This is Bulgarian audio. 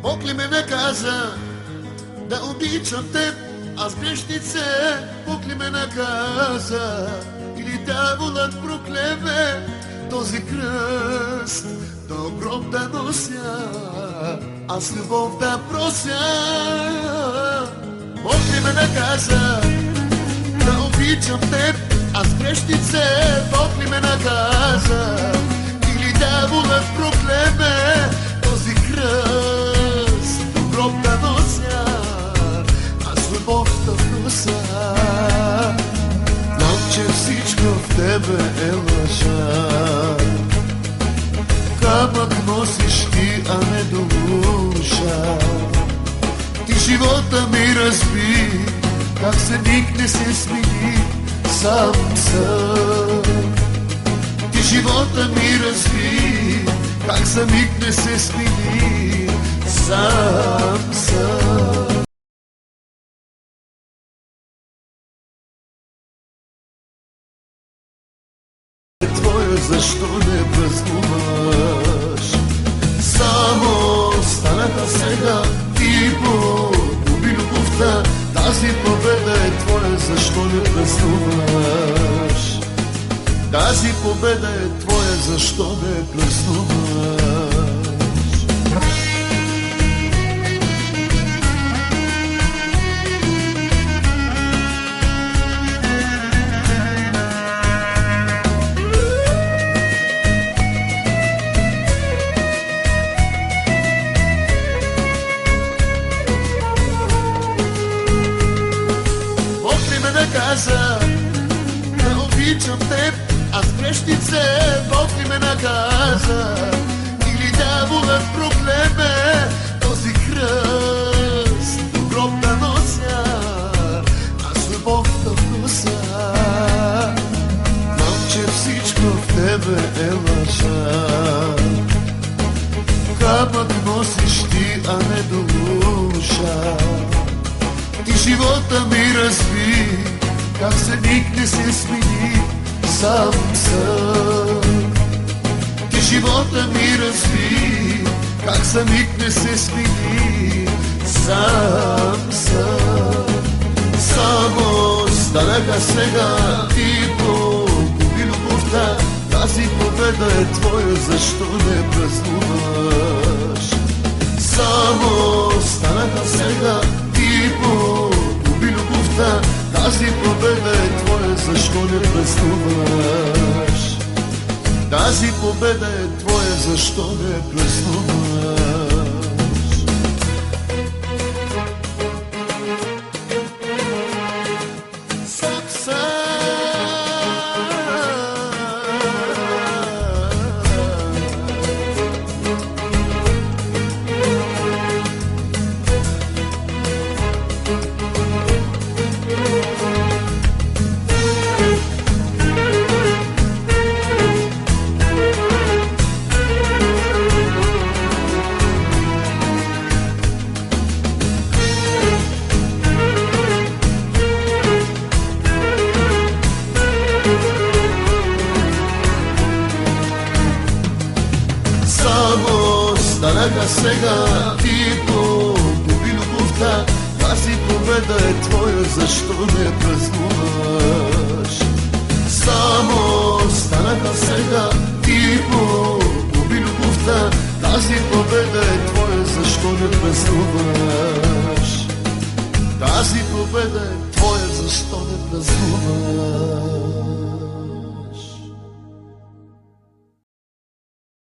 Бог ли ме наказа да обичам теб, аз грешнице? Бог ли ме наказа или дяволът проклеме този кръст до гроб да нося, аз любов да прося? Бог ли ме наказа да обичам теб, аз грешнице? Бог ли ме наказа или дяволът проклеме този кръст до гроб да нося, аз любов да внося? Знам, че всичко в тебе е лъжа, камък носиш ти, а не душа. Ти живота ми разби, как за миг не се смени, сам съм. Ти живота ми разби, как за миг не се смени, сам съм. Твоя, защо не празнуваш? Само станаха сега и погуби любовта. Тази победа е твоя, защо не празнуваш? Тази победа е твоя, защо не празнуваш? Наказа да обичам теб, аз грешнице. Бог ли ме наказа или дяволът проклеме този кръст до гроб да нося, аз любов да внося? Знам, че всичко в тебе е лъжа, камък носиш ти, а не душа. Ти живота ми разби, как за миг не се смени, сам съм. Ти живота ми разби, как за миг не се смени, сам съм. Само станаха сега и погуби любовта. Тази победа е твоя, защо не празнуваш? Само станаха сега и погуби любовта. Тази победа е твоя, защо не празнуваш? Тази победа е твоя, защо не празнуваш? Станаха сега и погуби любовта. Тази победа е твоя, защо не празнуваш? Само станаха сега и погуби любовта. Тази победа е твоя, защо не празнуваш? Тази победа е твоя, защо не празнуваш?